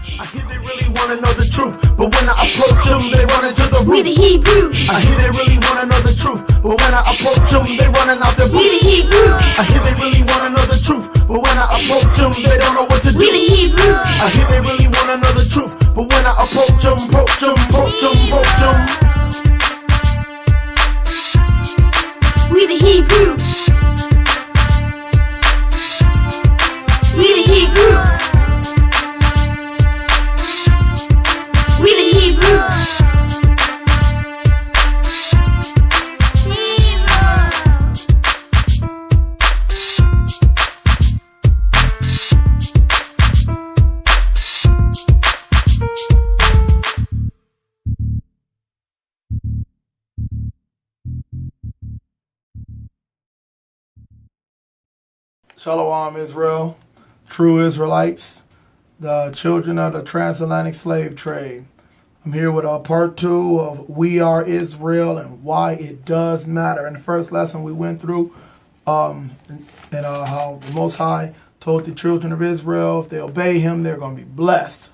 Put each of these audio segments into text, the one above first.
I hear they really wanna know the truth, but when I approach them, they run into the We roof. the Hebrews. I hear they really wanna know the truth, but when I approach them, they running out their We the boots. Hebrews. I hear they really wanna know the truth, but when I approach them, they don't know what to do. We the Hebrews. I hear they really wanna know the truth, but when I approach them, We the Hebrews. We the Hebrews. We the Hebrews. Shalom, Israel, true Israelites, the children of the transatlantic slave trade. I'm here with part 2 of We Are Israel and why it does matter. In the first lesson we went through how the Most High told the children of Israel if they obey him, they're going to be blessed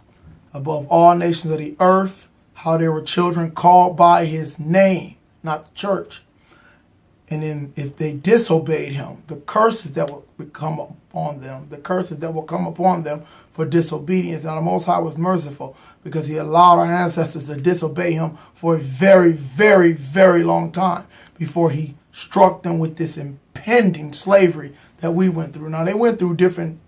above all nations of the earth, how they were children called by his name, not the church. And then if they disobeyed him, the curses that will come upon them, for disobedience. Now the Most High was merciful because he allowed our ancestors to disobey him for a very, very, very long time before he struck them with this impending slavery that we went through. Now they went through different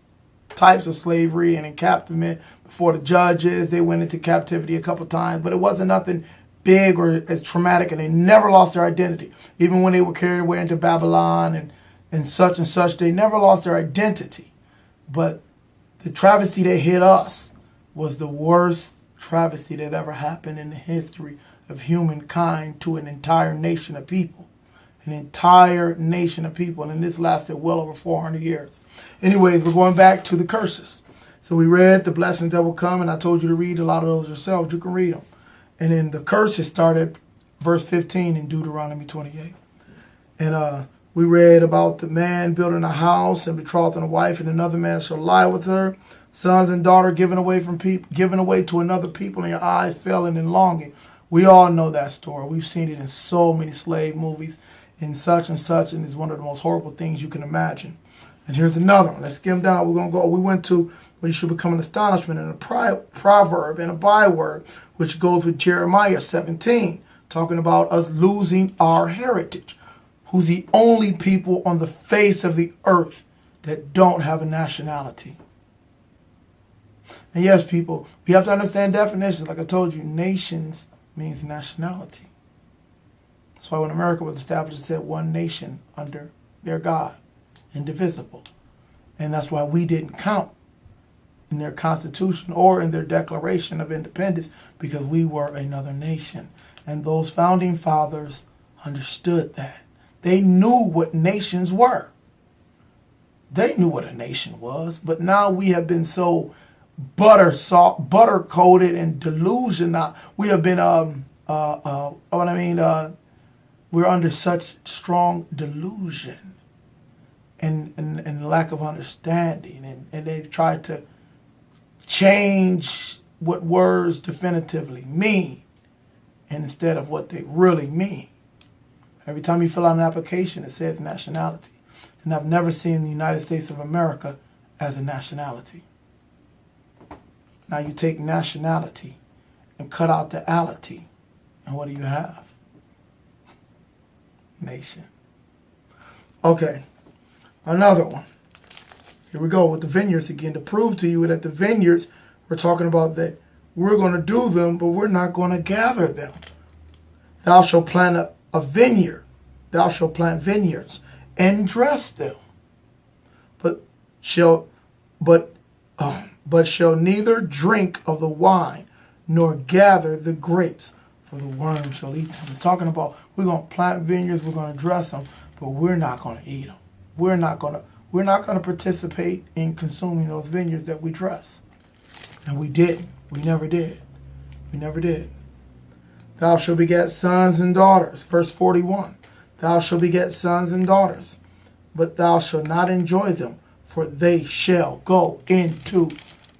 types of slavery and encampment before the judges. They went into captivity a couple times, but it wasn't nothing big or as traumatic, and they never lost their identity. Even when they were carried away into Babylon and such, they never lost their identity. But the travesty that hit us was the worst travesty that ever happened in the history of humankind to an entire nation of people. An entire nation of people, and this lasted well over 400 years. Anyways, we're going back to the curses. So we read the blessings that will come, and I told you to read a lot of those yourself. You can read them. And then the curses started verse 15 in Deuteronomy 28. And we read about the man building a house and betrothing a wife, and another man shall lie with her. Sons and daughter given away to another people, and your eyes failing in longing. We all know that story. We've seen it in so many slave movies and such, and it's one of the most horrible things you can imagine. And here's another one. Let's skim down. We went to what you should become an astonishment and a proverb and a byword, which goes with Jeremiah 17, talking about us losing our heritage. Who's the only people on the face of the earth that don't have a nationality? And yes, people, we have to understand definitions. Like I told you, nations means nationality. That's why when America was established, it said one nation under their God, indivisible. And that's why we didn't count in their constitution or in their declaration of independence, because we were another nation. And those founding fathers understood that. They knew what nations were. They knew what a nation was, but now we have been so butter-coated and delusional. We have been, we're under such strong delusion and lack of understanding. And they've tried to change what words definitively mean, and instead of what they really mean. Every time you fill out an application, it says nationality. And I've never seen the United States of America as a nationality. Now you take nationality and cut out the ality, and what do you have? Nation. Okay, another one. Here we go with the vineyards again, to prove to you that the vineyards, we're talking about that we're going to do them, but we're not going to gather them. Thou shalt plant a vineyard. Thou shalt plant vineyards and dress them, but shall neither drink of the wine nor gather the grapes, for the worm shall eat them. It's talking about we're going to plant vineyards, we're going to dress them, but we're not going to eat them. We're not going to participate in consuming those vineyards that we dress. And we didn't. We never did. Thou shalt beget sons and daughters. Verse 41. Thou shalt beget sons and daughters, but thou shalt not enjoy them, for they shall go into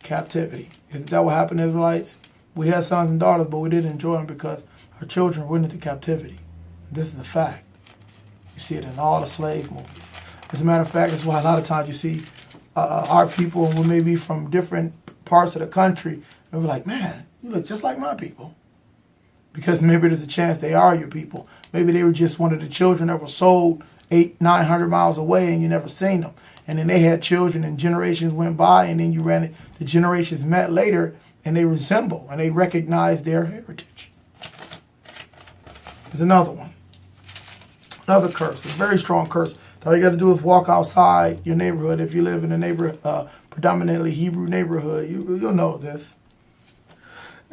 captivity. Isn't that what happened to Israelites? We had sons and daughters, but we didn't enjoy them because our children went into captivity. This is a fact. You see it in all the slave movies. As a matter of fact, that's why a lot of times you see our people, and we may be from different parts of the country, and we're like, man, you look just like my people. Because maybe there's a chance they are your people. Maybe they were just one of the children that were sold 800-900 miles away and you never seen them. And then they had children and generations went by, and then you ran it. The generations met later and they resemble and they recognize their heritage. There's another one. Another curse. It's a very strong curse. All you got to do is walk outside your neighborhood. If you live in a neighborhood, predominantly Hebrew neighborhood, you'll know this.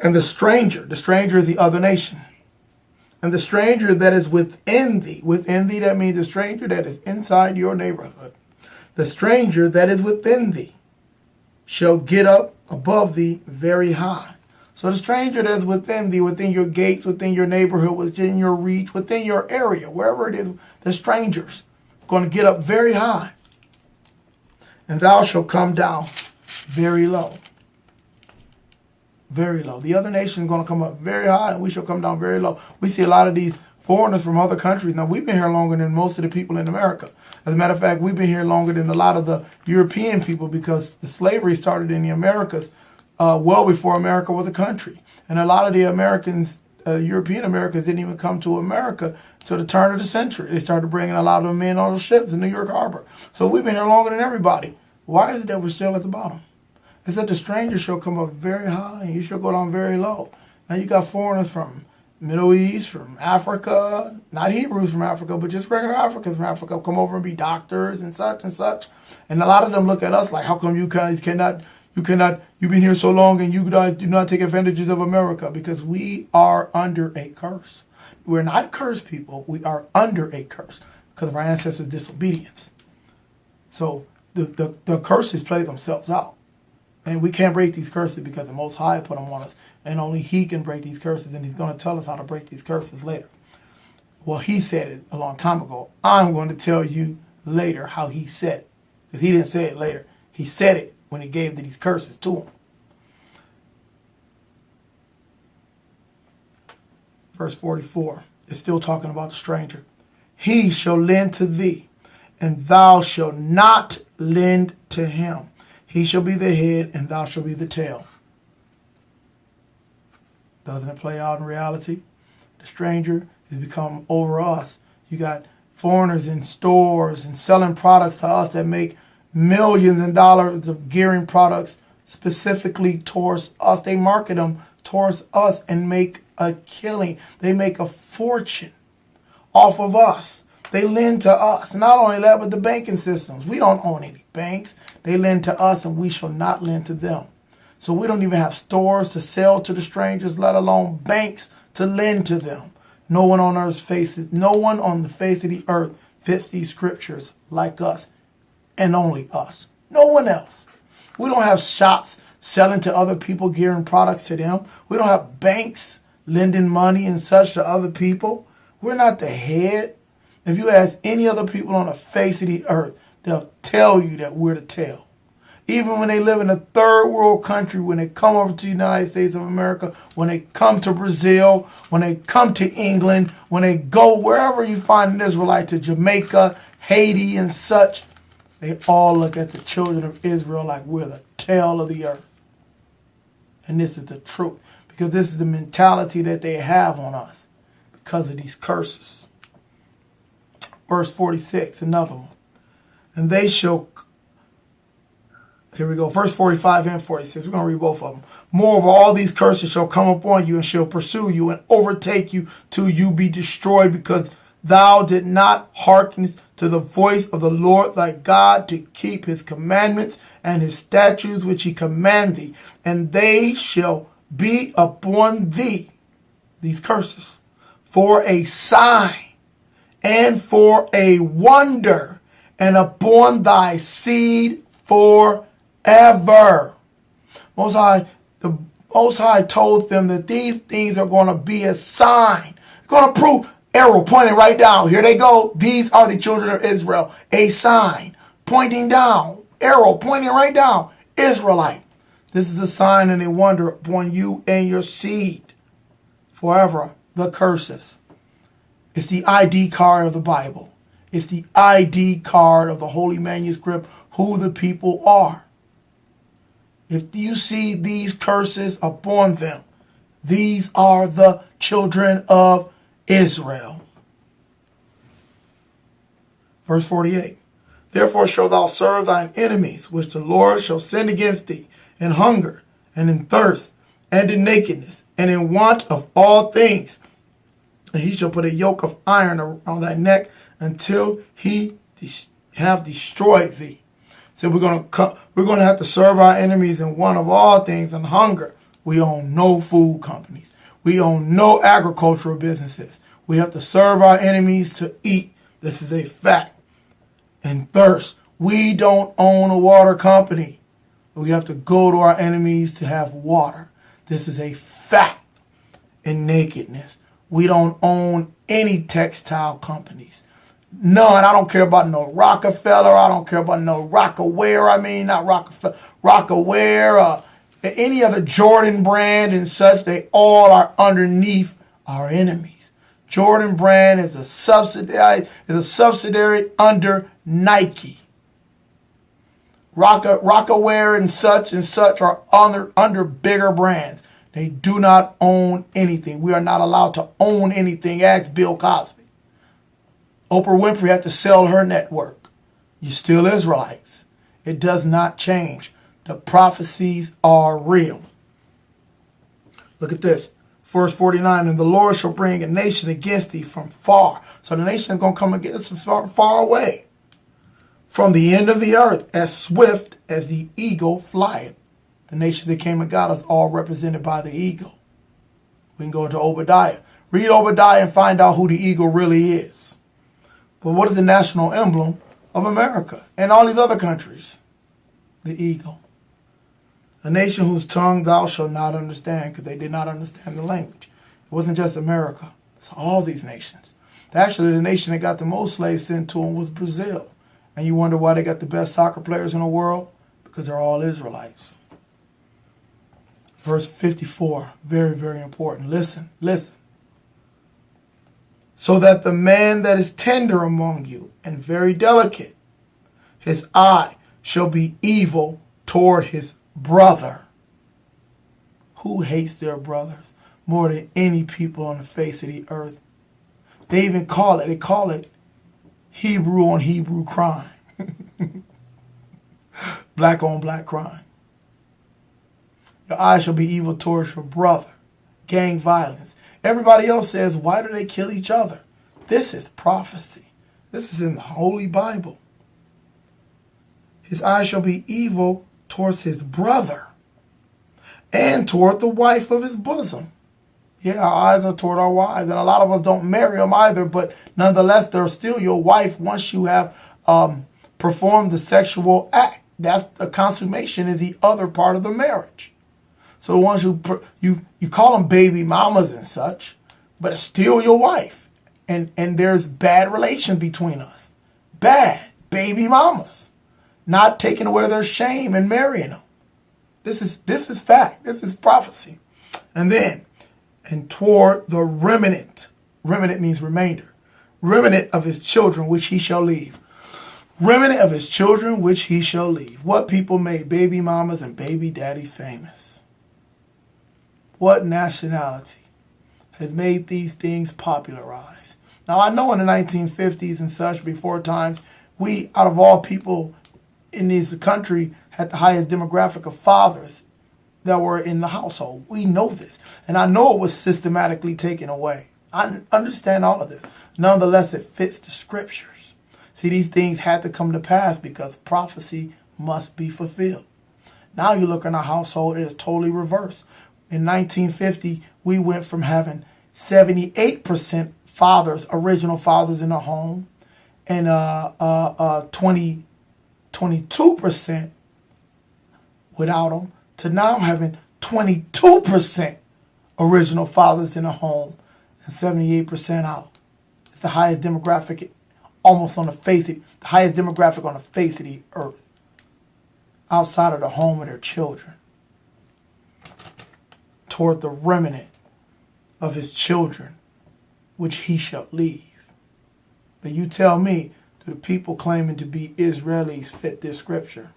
And the stranger is the other nation. And the stranger that is within thee, that means the stranger that is inside your neighborhood. The stranger that is within thee shall get up above thee very high. So the stranger that is within thee, within your gates, within your neighborhood, within your reach, within your area, wherever it is, the stranger's going to get up very high. And thou shalt come down very low. Very low. The other nation is going to come up very high, and we shall come down very low. We see a lot of these foreigners from other countries. Now, we've been here longer than most of the people in America. As a matter of fact, we've been here longer than a lot of the European people, because the slavery started in the Americas well before America was a country. And a lot of the Americans, European Americans, didn't even come to America till the turn of the century. They started bringing a lot of them in on the ships in New York Harbor. So we've been here longer than everybody. Why is it that we're still at the bottom? It said the stranger shall come up very high and you shall go down very low. Now you got foreigners from Middle East, from Africa, not Hebrews from Africa, but just regular Africans from Africa come over and be doctors and such and such. And a lot of them look at us like, how come you guys cannot, you've been here so long and you guys do not take advantages of America? Because we are under a curse. We're not cursed people. We are under a curse because of our ancestors' disobedience. So the curses play themselves out. And we can't break these curses because the Most High put them on us. And only He can break these curses. And He's going to tell us how to break these curses later. Well, He said it a long time ago. I'm going to tell you later how He said it. Because He didn't say it later. He said it when He gave these curses to them. Verse 44 is still talking about the stranger. He shall lend to thee, and thou shalt not lend to him. He shall be the head, and thou shalt be the tail. Doesn't it play out in reality? The stranger has become over us. You got foreigners in stores and selling products to us that make millions of dollars of gearing products specifically towards us. They market them towards us and make a killing. They make a fortune off of us. They lend to us. Not only that, but the banking systems. We don't own any banks. They lend to us, and we shall not lend to them. So we don't even have stores to sell to the strangers, let alone banks to lend to them. No one on the face of the earth fits these scriptures like us, and only us. No one else. We don't have shops selling to other people, gearing products to them. We don't have banks lending money and such to other people. We're not the head. If you ask any other people on the face of the earth, they'll tell you that we're the tail. Even when they live in a third world country, when they come over to the United States of America, when they come to Brazil, when they come to England, when they go wherever you find an Israelite, to Jamaica, Haiti, and such, they all look at the children of Israel like we're the tail of the earth. And this is the truth, because this is the mentality that they have on us because of these curses. Verse 46, another one. And they shall, here we go, verse 45 and 46. We're going to read both of them. Moreover, all these curses shall come upon you and shall pursue you and overtake you till you be destroyed, because thou did not hearken to the voice of the Lord thy God to keep his commandments and his statutes which he command thee. And they shall be upon thee, these curses, for a sign and for a wonder, and upon thy seed forever. The Most High told them that these things are going to be a sign. It's going to prove, arrow pointing right down. Here they go. These are the children of Israel. A sign pointing down. Arrow pointing right down. Israelite. This is a sign and a wonder upon you and your seed forever. The curses. It's the ID card of the Bible. It's the ID card of the Holy Manuscript, who the people are. If you see these curses upon them, these are the children of Israel. Verse 48. Therefore shalt thou serve thine enemies, which the Lord shall send against thee, in hunger, and in thirst, and in nakedness, and in want of all things. And he shall put a yoke of iron around thy neck until he have destroyed thee. So we're going to have to serve our enemies in want of all things and hunger. We own no food companies. We own no agricultural businesses. We have to serve our enemies to eat. This is a fact. And thirst. We don't own a water company. We have to go to our enemies to have water. This is a fact. In nakedness. We don't own any textile companies. None. I don't care about no Rockefeller. I don't care about no Rockaware. Not Rockefeller. Rockaware. Any other Jordan brand and such. They all are underneath our enemies. Jordan brand is a subsidiary under Nike. Rockaware and such are under bigger brands. They do not own anything. We are not allowed to own anything. Ask Bill Cosby. Oprah Winfrey had to sell her network. You're still Israelites. It does not change. The prophecies are real. Look at this. Verse 49, and the Lord shall bring a nation against thee from far. So the nation is going to come against us from far away. From the end of the earth, as swift as the eagle flieth. The nations that came and got us all represented by the eagle. We can go into Obadiah. Read Obadiah and find out who the eagle really is. But what is the national emblem of America and all these other countries? The eagle. A nation whose tongue thou shalt not understand, because they did not understand the language. It wasn't just America. It's all these nations. Actually, the nation that got the most slaves sent to them was Brazil. And you wonder why they got the best soccer players in the world? Because they're all Israelites. Verse 54, very, very important. Listen. So that the man that is tender among you and very delicate, his eye shall be evil toward his brother. Who hates their brothers more than any people on the face of the earth? They even call it Hebrew on Hebrew crime. Black on black crime. Your eyes shall be evil towards your brother. Gang violence. Everybody else says, why do they kill each other? This is prophecy. This is in the Holy Bible. His eyes shall be evil towards his brother and toward the wife of his bosom. Yeah, our eyes are toward our wives. And a lot of us don't marry them either, but nonetheless, they're still your wife once you have performed the sexual act. That's the consummation is the other part of the marriage. So the ones you call them baby mamas and such, but it's still your wife. And there's bad relations between us. Bad baby mamas. Not taking away their shame and marrying them. This is fact. This is prophecy. And then, and toward the remnant. Remnant means remainder. Remnant of his children which he shall leave. Remnant of his children which he shall leave. What people made baby mamas and baby daddies famous? What nationality has made these things popularized? Now, I know in the 1950s and such, before times, we, out of all people in this country, had the highest demographic of fathers that were in the household. We know this. And I know it was systematically taken away. I understand all of this. Nonetheless, it fits the scriptures. See, these things had to come to pass because prophecy must be fulfilled. Now you look in our household, it is totally reversed. In 1950, we went from having 78% fathers, original fathers in the home, and 22% without them, to now having 22% original fathers in the home and 78% out. It's the highest demographic almost on the face of the highest demographic on the face of the earth. Outside of the home of their children. toward the remnant of his children, which he shall leave. But you tell me, do the people claiming to be Israelis fit this scripture?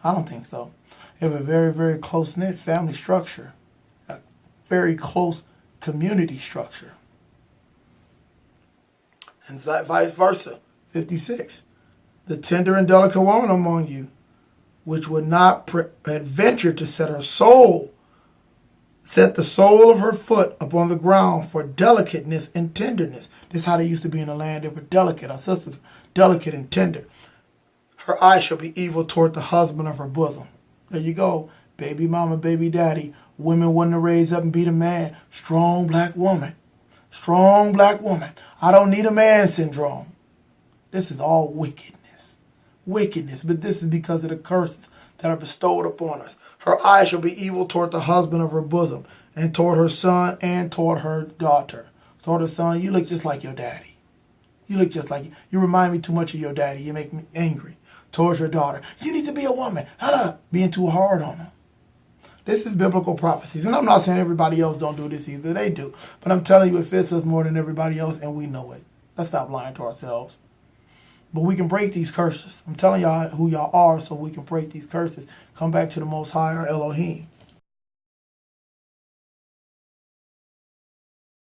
I don't think so. They have a very, very close-knit family structure, a very close community structure. And vice versa. 56. The tender and delicate woman among you, which would not adventure to set the sole of her foot upon the ground for delicateness and tenderness. This is how they used to be in the land. They were delicate. Our sisters, delicate and tender. Her eye shall be evil toward the husband of her bosom. There you go. Baby mama, baby daddy. Women wouldn't have raised up and beat a man. Strong black woman. Strong black woman. I don't need a man syndrome. This is all wickedness. Wickedness. But this is because of the curses that are bestowed upon us. Her eye shall be evil toward the husband of her bosom, and toward her son, and toward her daughter. Toward her son, you look just like your daddy. You look just like you remind me too much of your daddy. You make me angry. Towards your daughter, you need to be a woman. Being too hard on her. This is biblical prophecies. And I'm not saying everybody else don't do this either. They do. But I'm telling you, it fits us more than everybody else, and we know it. Let's stop lying to ourselves. But we can break these curses. I'm telling y'all who y'all are so we can break these curses. Come back to the Most High, our Elohim.